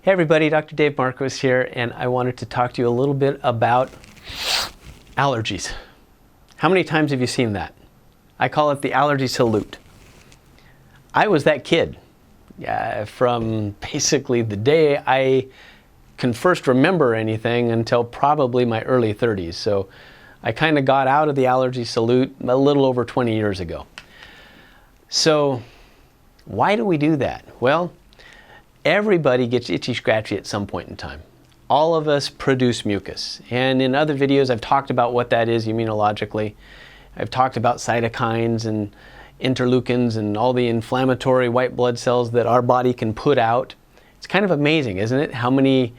Hey everybody, Dr. Dave Marcos here, and I wanted to talk to you a little bit about allergies. How many times have you seen that? I call it the allergy salute. I was that kid from basically the day I can first remember anything until probably my early 30s. So I kind of got out of the allergy salute a little over 20 years ago. So why do we do that? Well, everybody gets itchy scratchy at some point in time. All of us produce mucus. And in other videos I've talked about what that is immunologically. I've talked about cytokines and interleukins and all the inflammatory white blood cells that our body can put out. It's kind of amazing, isn't it? How many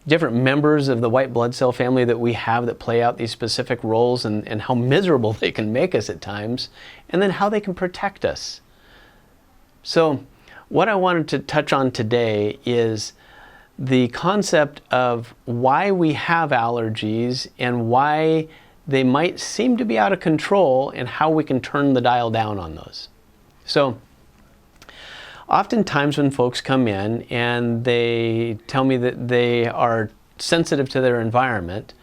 different members of the white blood cell family that we have that play out these specific roles, and how miserable they can make us at times, and then how they can protect us. So what I wanted to touch on today is the concept of why we have allergies and why they might seem to be out of control and how we can turn the dial down on those. So oftentimes when folks come in and they tell me that they are sensitive to their environment,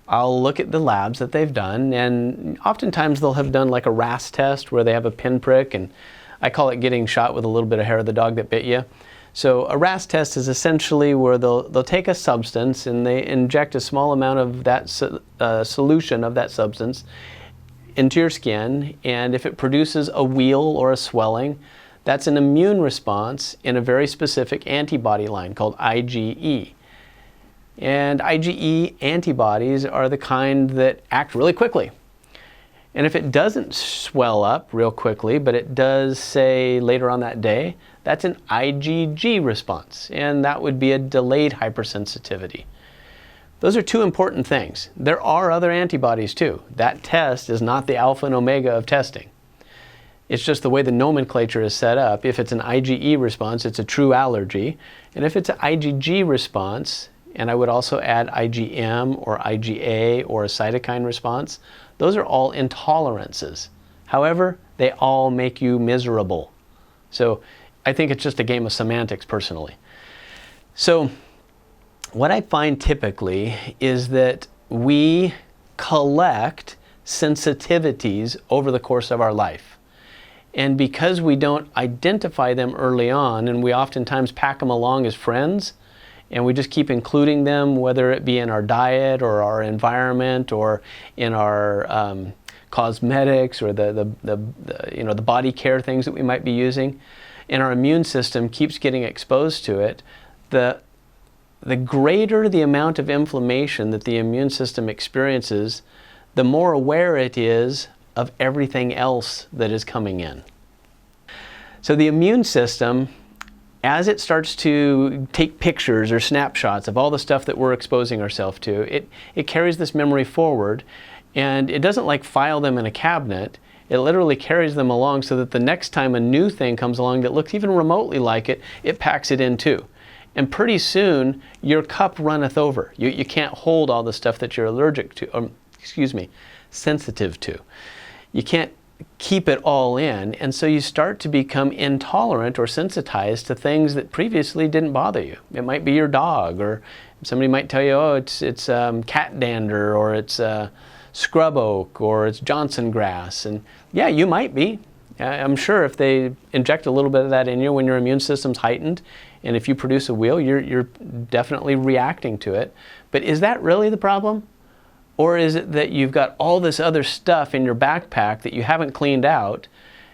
I'll look at the labs that they've done, and oftentimes they'll have done like a RAS test where they have a pinprick, and I call it getting shot with a little bit of hair of the dog that bit you. So a RAS test is essentially where they'll take a substance and they inject a small amount of that solution of that substance into your skin, and if it produces a wheal or a swelling, that's an immune response in a very specific antibody line called IgE. And IgE antibodies are the kind that act really quickly. And if it doesn't swell up real quickly, but it does, say, later on that day, that's an IgG response, and that would be a delayed hypersensitivity. Those are two important things. There are other antibodies too. That test is not the alpha and omega of testing. It's just the way the nomenclature is set up. If it's an IgE response, it's a true allergy. And if it's an IgG response, and I would also add IgM or IgA or a cytokine response, those are all intolerances. However, they all make you miserable. So I think it's just a game of semantics personally. So what I find typically is that we collect sensitivities over the course of our life. And because we don't identify them early on, and we oftentimes pack them along as friends, and we just keep including them, whether it be in our diet or our environment or in our cosmetics or the body care things that we might be using, and our immune system keeps getting exposed to it, the greater the amount of inflammation that the immune system experiences, the more aware it is of everything else that is coming in. So the immune system, as it starts to take pictures or snapshots of all the stuff that we're exposing ourselves to, it carries this memory forward, and it doesn't like file them in a cabinet. It literally carries them along so that the next time a new thing comes along that looks even remotely like it, it packs it in too. And pretty soon, your cup runneth over. You can't hold all the stuff that you're allergic to, sensitive to. You can't keep it all in, and so you start to become intolerant or sensitized to things that previously didn't bother you. It might be your dog, or somebody might tell you, oh, it's cat dander, or it's scrub oak, or it's Johnson grass, and yeah, you might be. I'm sure if they inject a little bit of that in you when your immune system's heightened, and if you produce a wheal, you're definitely reacting to it. But is that really the problem? Or is it that you've got all this other stuff in your backpack that you haven't cleaned out,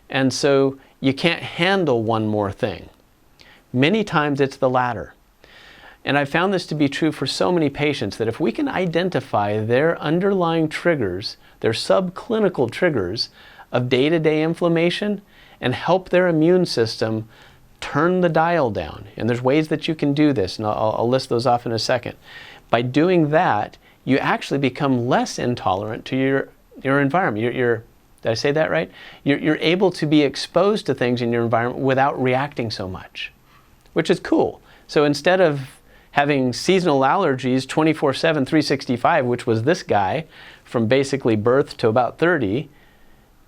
and so you can't handle one more thing? Many times it's the latter. And I found this to be true for so many patients, that if we can identify their underlying triggers, their subclinical triggers of day-to-day inflammation, and help their immune system turn the dial down. And there's ways that you can do this, and I'll list those off in a second. By doing that, you actually become less intolerant to your environment. Did I say that right? You're able to be exposed to things in your environment without reacting so much, which is cool. So instead of having seasonal allergies 24/7, 365, which was this guy from basically birth to about 30,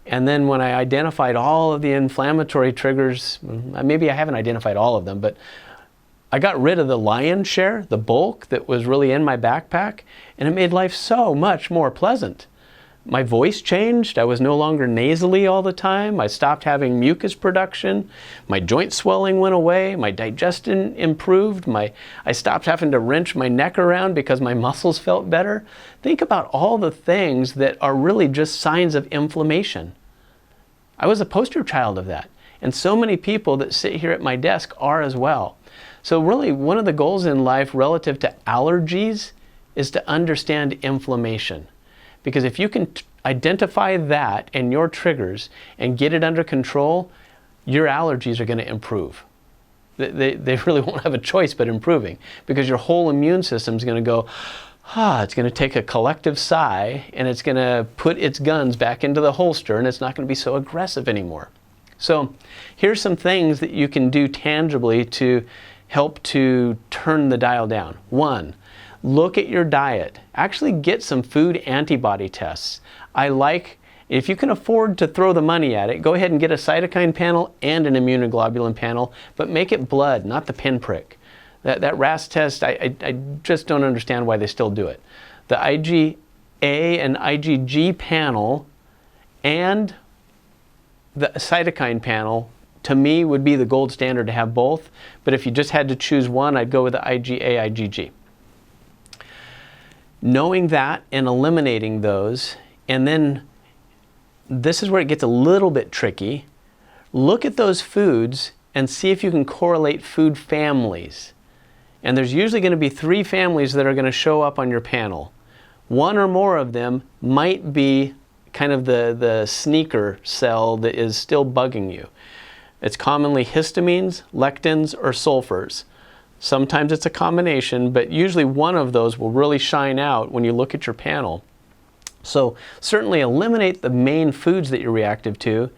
and then when I identified all of the inflammatory triggers, maybe I haven't identified all of them, but I got rid of the lion's share, the bulk that was really in my backpack, and it made life so much more pleasant. My voice changed. I was no longer nasally all the time. I stopped having mucus production. My joint swelling went away. My digestion improved. I stopped having to wrench my neck around because my muscles felt better. Think about all the things that are really just signs of inflammation. I was a poster child of that. And so many people that sit here at my desk are as well. So really, one of the goals in life relative to allergies is to understand inflammation. Because if you can identify that and your triggers and get it under control, your allergies are going to improve. They really won't have a choice but improving, because your whole immune system is going to go, it's going to take a collective sigh, and it's going to put its guns back into the holster, and it's not going to be so aggressive anymore. So here's some things that you can do tangibly to help to turn the dial down. 1, look at your diet. Actually get some food antibody tests. If you can afford to throw the money at it, go ahead and get a cytokine panel and an immunoglobulin panel, but make it blood, not the pinprick. That RAS test, I just don't understand why they still do it. The IgA and IgG panel and the cytokine panel, to me, would be the gold standard to have both. But if you just had to choose one, I'd go with the IgA, IgG. Knowing that and eliminating those, and then this is where it gets a little bit tricky. Look at those foods and see if you can correlate food families. And there's usually going to be 3 families that are going to show up on your panel. 1 or more of them might be kind of the sneaker cell that is still bugging you. It's commonly histamines, lectins, or sulfurs. Sometimes it's a combination, but usually one of those will really shine out when you look at your panel. So certainly eliminate the main foods that you're reactive to,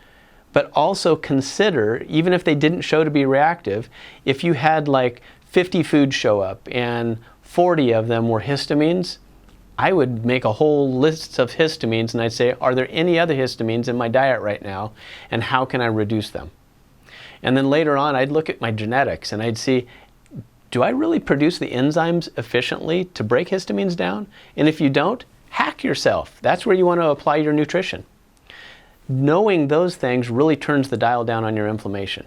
but also consider, even if they didn't show to be reactive, if you had like 50 foods show up and 40 of them were histamines, I would make a whole list of histamines and I'd say, are there any other histamines in my diet right now, and how can I reduce them? And then later on, I'd look at my genetics and I'd see, do I really produce the enzymes efficiently to break histamines down? And if you don't, hack yourself. That's where you want to apply your nutrition. Knowing those things really turns the dial down on your inflammation.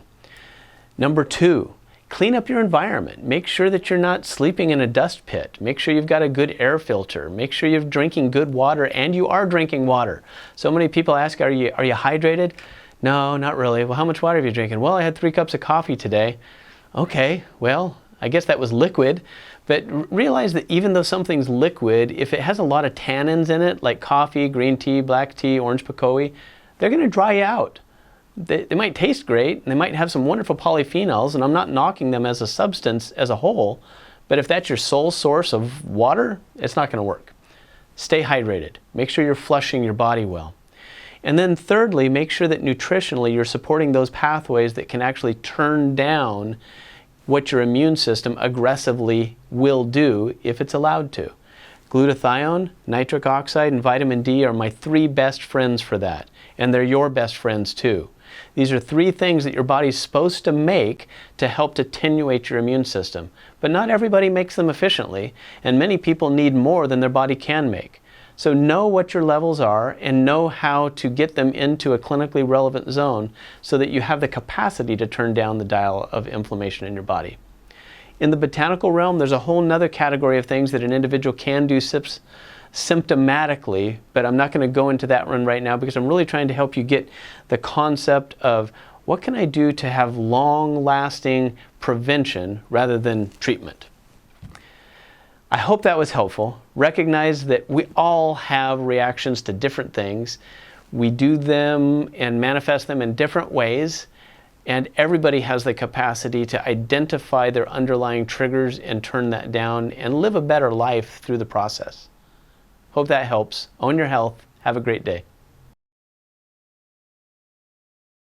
Number 2, clean up your environment. Make sure that you're not sleeping in a dust pit. Make sure you've got a good air filter. Make sure you're drinking good water, and you are drinking water. So many people ask, are you hydrated? No, not really. Well, how much water have you drinking? Well, I had 3 cups of coffee today. Okay, well, I guess that was liquid. But realize that even though something's liquid, if it has a lot of tannins in it, like coffee, green tea, black tea, orange pekoe, they're going to dry you out. They might taste great, and they might have some wonderful polyphenols, and I'm not knocking them as a substance as a whole, but if that's your sole source of water, it's not going to work. Stay hydrated. Make sure you're flushing your body well. And then thirdly, make sure that nutritionally you're supporting those pathways that can actually turn down what your immune system aggressively will do if it's allowed to. Glutathione, nitric oxide, and vitamin D are my 3 best friends for that. And they're your best friends too. These are 3 things that your body's supposed to make to help to attenuate your immune system. But not everybody makes them efficiently, and many people need more than their body can make. So know what your levels are and know how to get them into a clinically relevant zone so that you have the capacity to turn down the dial of inflammation in your body. In the botanical realm, there's a whole nother category of things that an individual can do symptomatically, but I'm not going to go into that one right now because I'm really trying to help you get the concept of what can I do to have long-lasting prevention rather than treatment. I hope that was helpful. Recognize that we all have reactions to different things. We do them and manifest them in different ways, and everybody has the capacity to identify their underlying triggers and turn that down and live a better life through the process. Hope that helps. Own your health. Have a great day.